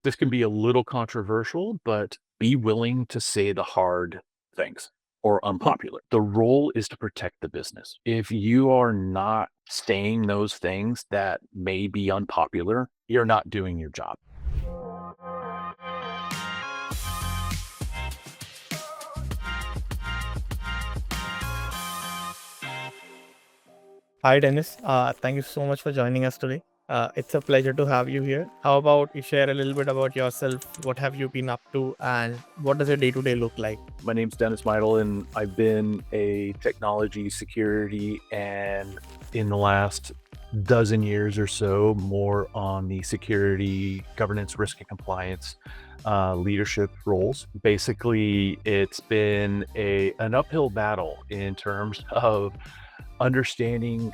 This can be a little controversial, but be willing to say the hard things or unpopular. The role is to protect the business. If you are not saying those things that may be unpopular, you're not doing your job. Hi, Dennis. Thank you so much for joining us today. It's a pleasure to have you here. How about you share a little bit about yourself? What have you been up to, and what does your day to day look like? My name's Dennis Meidl, and I've been a technology security and in the last dozen years or so, more on the security, governance, risk, and compliance leadership roles. Basically, it's been an uphill battle in terms of understanding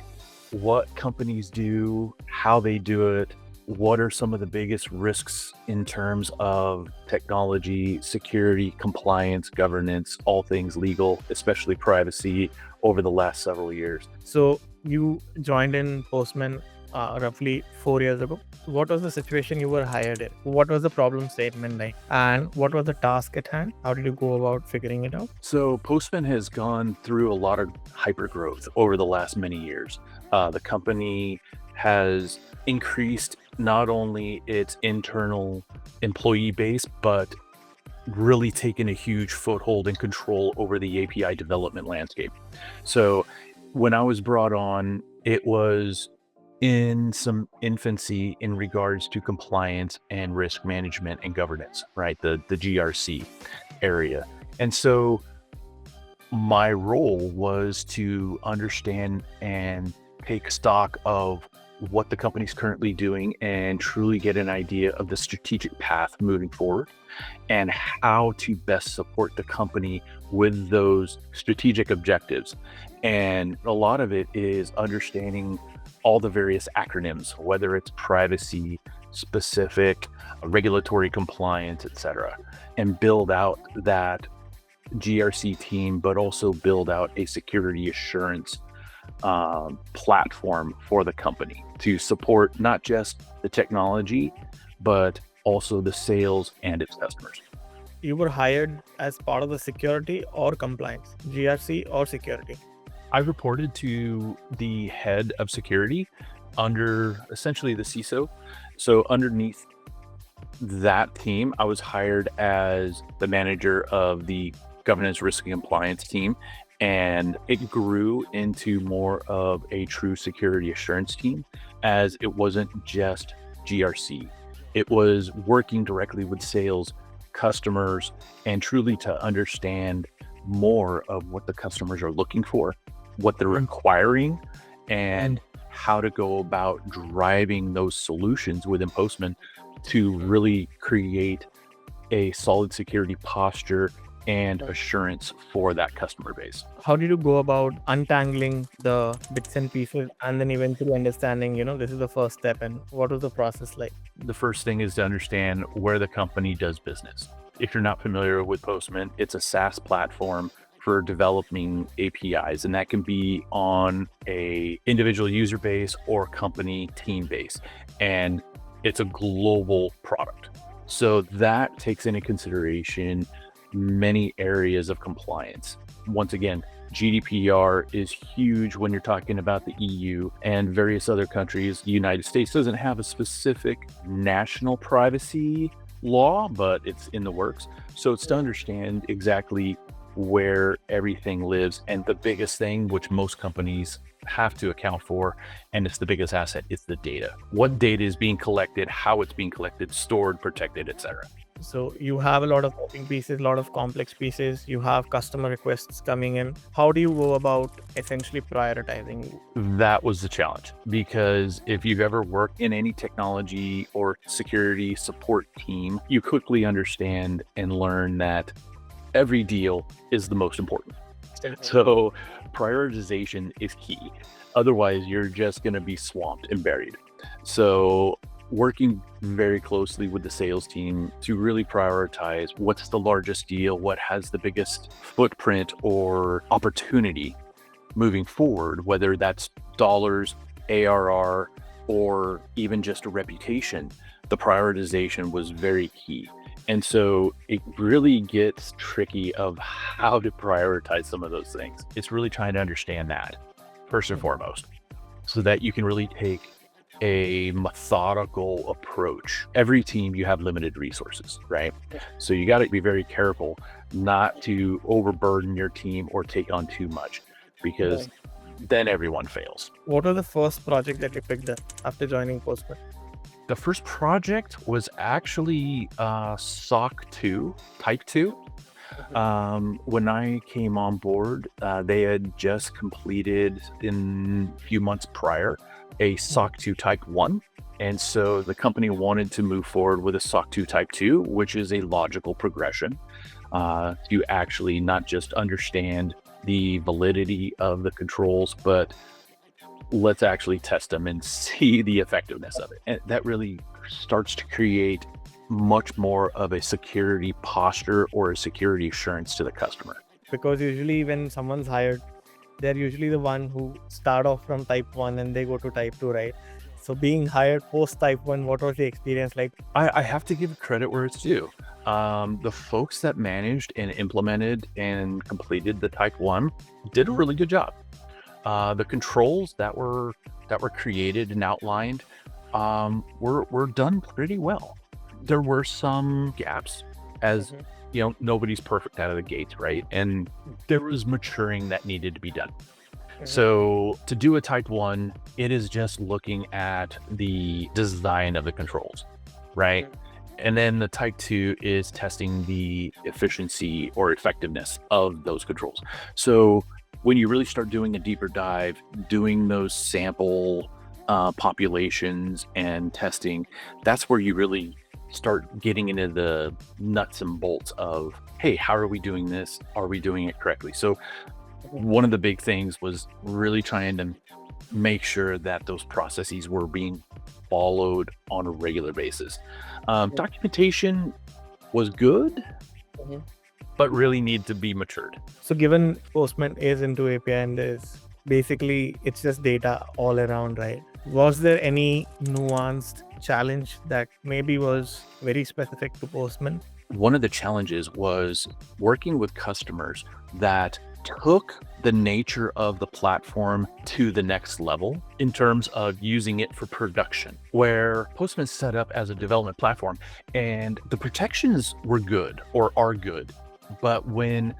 what companies do, how they do it, what are some of the biggest risks in terms of technology, security, compliance, governance, all things legal, especially privacy over the last several years. So, you joined in Postman roughly 4 years ago. What was the situation you were hired in? What was the problem statement like? And what was the task at hand? How did you go about figuring it out? So Postman has gone through a lot of hyper growth over the last many years. The company has increased not only its internal employee base, but really taken a huge foothold and control over the API development landscape. So when I was brought on, it was in some infancy in regards to compliance and risk management and governance, right? The GRC area. And so my role was to understand and take stock of what the company's currently doing and truly get an idea of the strategic path moving forward and how to best support the company with those strategic objectives. And a lot of it is understanding all the various acronyms, whether it's privacy, specific, regulatory compliance, etc., and build out that GRC team, but also build out a security assurance platform for the company to support not just the technology, but also the sales and its customers. You were hired as part of the security or compliance, GRC or security. I reported to the head of security under essentially the CISO. So underneath that team, I was hired as the manager of the governance, risk, and compliance team. And it grew into more of a true security assurance team, as it wasn't just GRC. It was working directly with sales, customers, and truly to understand more of what the customers are looking for, what they're requiring, and how to go about driving those solutions within Postman to really create a solid security posture and assurance for that customer base. How did you go about untangling the bits and pieces and then eventually understanding, this is the first step, and what was the process like? The first thing is to understand where the company does business. If you're not familiar with Postman, it's a SaaS platform for developing APIs, and that can be on a individual user base or company team base. And it's a global product. So that takes into consideration many areas of compliance. Once again, GDPR is huge when you're talking about the EU and various other countries. The United States doesn't have a specific national privacy law, but it's in the works. So it's to understand exactly where everything lives. And the biggest thing, which most companies have to account for, and it's the biggest asset, is the data. What data is being collected, how it's being collected, stored, protected, etc. So you have a lot of moving pieces, a lot of complex pieces. You have customer requests coming in. How do you go about essentially prioritizing? That was the challenge, because if you've ever worked in any technology or security support team, you quickly understand and learn that every deal is the most important. So prioritization is key. Otherwise, you're just going to be swamped and buried. So working very closely with the sales team to really prioritize what's the largest deal, what has the biggest footprint or opportunity moving forward, whether that's dollars, ARR, or even just a reputation. the prioritization was very key. And so it really gets tricky of how to prioritize some of those things. It's really trying to understand that first and foremost, so that you can really take a methodical approach. Every team, you have limited resources, right? So you got to be very careful not to overburden your team or take on too much, because then everyone fails. What was the first project that you picked up after joining Postman? The first project was actually SOC 2, Type 2. When I came on board, they had just completed in a few months prior a SOC 2 Type 1. And so the company wanted to move forward with a SOC 2 Type 2, which is a logical progression to actually not just understand the validity of the controls, but let's actually test them and see the effectiveness of it. And that really starts to create much more of a security posture or a security assurance to the customer. Because usually when someone's hired, they're usually the one who start off from type 1 and they go to type 2, right? So being hired post type 1, what was the experience like? I have to give credit where it's due. The folks that managed and implemented and completed the type 1 did a really good job. The controls that were created and outlined were done pretty well. There were some gaps, as you know, nobody's perfect out of the gates, right? And there was maturing that needed to be done. So to do a type 1, it is just looking at the design of the controls, right? And then the type 2 is testing the efficiency or effectiveness of those controls. So when you really start doing a deeper dive, doing those sample populations and testing, that's where you really start getting into the nuts and bolts of, hey, how are we doing this? Are we doing it correctly? So one of the big things was really trying to make sure that those processes were being followed on a regular basis. Documentation was good, but really need to be matured. So given Postman is into API and is basically it's just data all around, right? Was there any nuanced challenge that maybe was very specific to Postman? One of the challenges was working with customers that took the nature of the platform to the next level in terms of using it for production, where Postman's set up as a development platform and the protections were good or are good. But when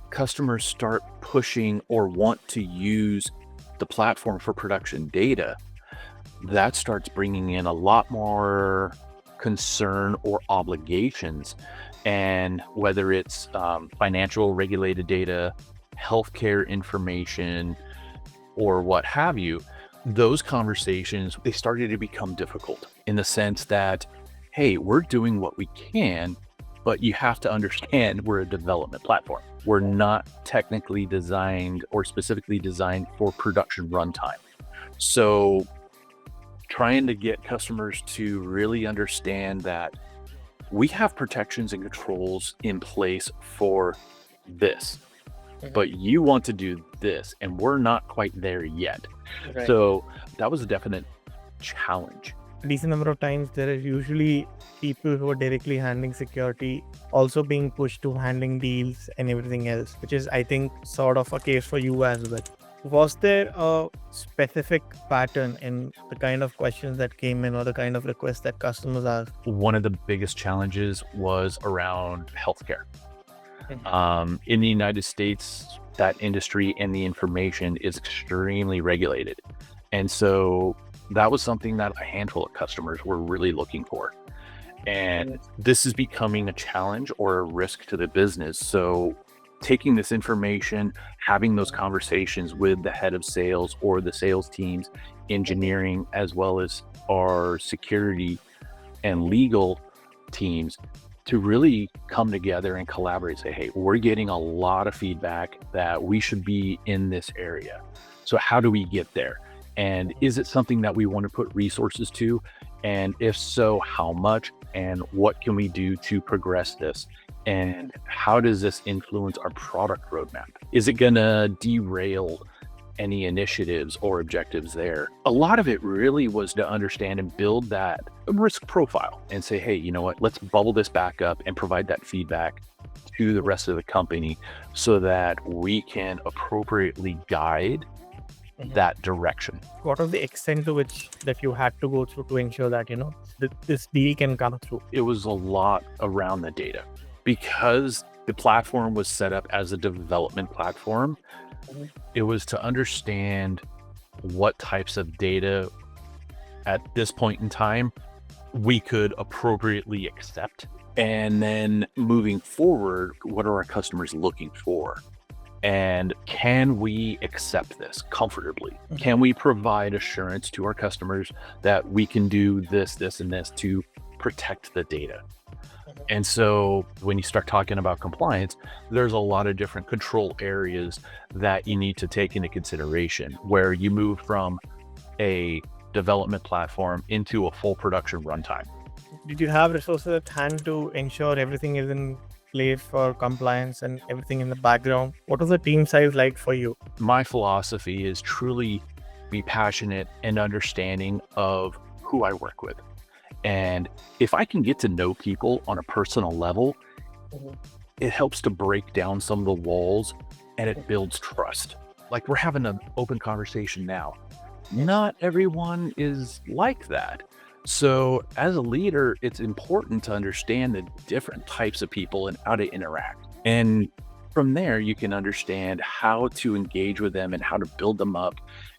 customers start pushing or want to use the platform for production data, that starts bringing in a lot more concern or obligations. And whether it's financial regulated data, healthcare information, or what have you, those conversations, they started to become difficult in the sense that, hey, we're doing what we can, but you have to understand we're a development platform. We're not technically designed or specifically designed for production runtime. So trying to get customers to really understand that we have protections and controls in place for this, but you want to do this, and we're not quite there yet. Right. So that was a definite challenge. A decent number of times there are usually people who are directly handling security also being pushed to handling deals and everything else, which is, I think, sort of a case for you as well. Was there a specific pattern in the kind of questions that came in or the kind of requests that customers asked? One of the biggest challenges was around healthcare. In the United States, that industry and the information is extremely regulated. And so that was something that a handful of customers were really looking for. And this is becoming a challenge or a risk to the business. So taking this information, having those conversations with the head of sales or the sales teams, engineering, as well as our security and legal teams to really come together and collaborate, say, hey, we're getting a lot of feedback that we should be in this area. So how do we get there? And is it something that we want to put resources to? And if so, how much? And what can we do to progress this? And how does this influence our product roadmap? Is it going to derail any initiatives or objectives there. A lot of it really was to understand and build that risk profile and say, hey, you know what, let's bubble this back up and provide that feedback to the rest of the company so that we can appropriately guide that direction. What was the extent to which that you had to go through to ensure that, this deal can come through? It was a lot around the data because the platform was set up as a development platform. It was to understand what types of data at this point in time we could appropriately accept. And then moving forward, what are our customers looking for? And can we accept this comfortably? Can we provide assurance to our customers that we can do this, this, and this to protect the data? And so when you start talking about compliance, there's a lot of different control areas that you need to take into consideration where you move from a development platform into a full production runtime. Did you have resources at hand to ensure everything is in place for compliance and everything in the background? What was the team size like for you? My philosophy is truly be passionate and understanding of who I work with. And if I can get to know people on a personal level, it helps to break down some of the walls and it builds trust. Like we're having an open conversation now. Not everyone is like that. So as a leader, it's important to understand the different types of people and how to interact. And from there, you can understand how to engage with them and how to build them up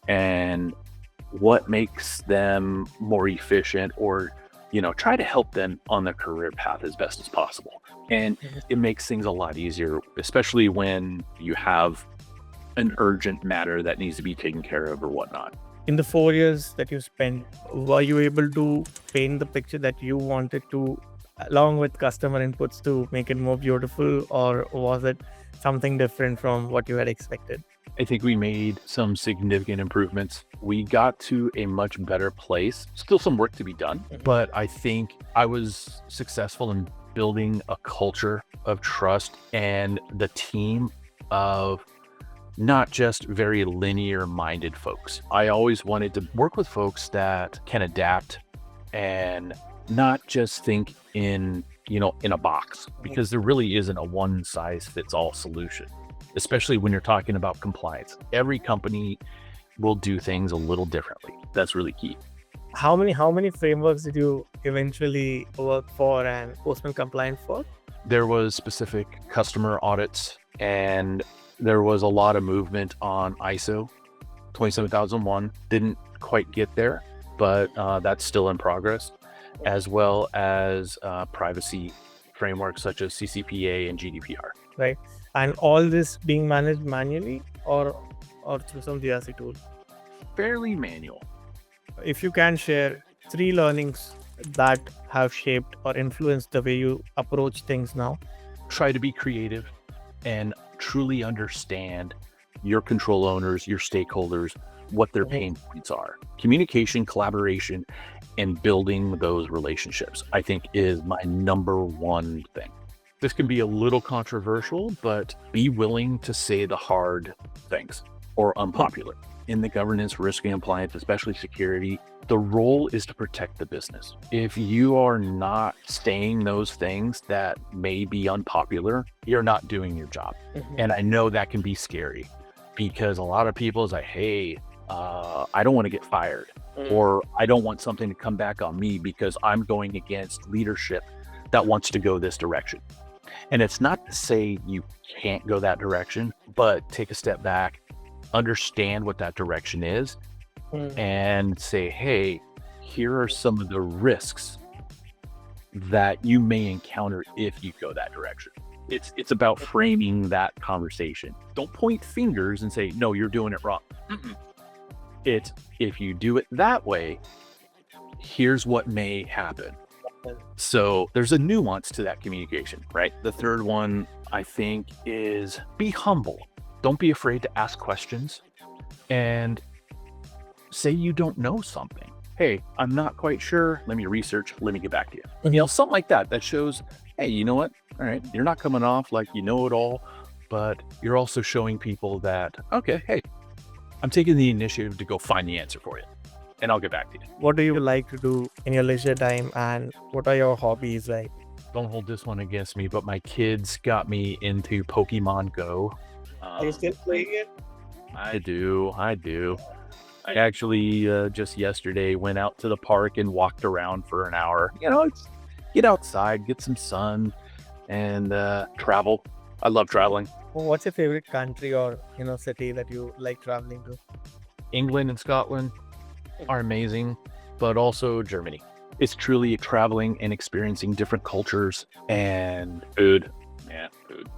and what makes them more efficient or try to help them on their career path as best as possible. And it makes things a lot easier, especially when you have an urgent matter that needs to be taken care of or whatnot. In the 4 years that you spent, were you able to paint the picture that you wanted to, along with customer inputs, to make it more beautiful, or was it something different from what you had expected? I think we made some significant improvements. We got to a much better place. Still some work to be done, but I think I was successful in building a culture of trust and the team of not just very linear minded folks. I always wanted to work with folks that can adapt and not just think in a box, because there really isn't a one size fits all solution, especially when you're talking about compliance. Every company will do things a little differently. That's really key. How many frameworks did you eventually work for and Postman compliant for? There was specific customer audits, and there was a lot of movement on ISO 27001. Didn't quite get there, but that's still in progress, as well as privacy frameworks such as CCPA and GDPR. Right. And all this being managed manually or through some GRC tool? Fairly manual. If you can share 3 learnings that have shaped or influenced the way you approach things now. Try to be creative and truly understand your control owners, your stakeholders, what their pain points are. Communication, collaboration, and building those relationships, I think, is my number one thing. This can be a little controversial, but be willing to say the hard things or unpopular. In the governance, risk, and compliance, especially security, the role is to protect the business. If you are not saying those things that may be unpopular, you're not doing your job. And I know that can be scary because a lot of people is like, hey, I don't want to get fired, or I don't want something to come back on me because I'm going against leadership that wants to go this direction. And it's not to say you can't go that direction, but take a step back, understand what that direction is, and say, hey, here are some of the risks that you may encounter if you go that direction. It's about framing that conversation. Don't point fingers and say, no, you're doing it wrong. It's, if you do it that way, here's what may happen. So there's a nuance to that communication, right? The third one, I think, is be humble. Don't be afraid to ask questions and say you don't know something. Hey, I'm not quite sure. Let me research. Let me get back to you. Something like that. That shows, hey, you know what? All right, you're not coming off like you know it all, but you're also showing people that, okay, hey, I'm taking the initiative to go find the answer for you, and I'll get back to you. What do you like to do in your leisure time, and what are your hobbies like? Don't hold this one against me, but my kids got me into Pokemon Go. Are you still playing it? I do. I actually just yesterday went out to the park and walked around for an hour. It's get outside, get some sun, and travel. I love traveling. What's your favorite country or city that you like traveling to? England and Scotland are amazing, but also Germany. It's truly traveling and experiencing different cultures and food. Yeah, food.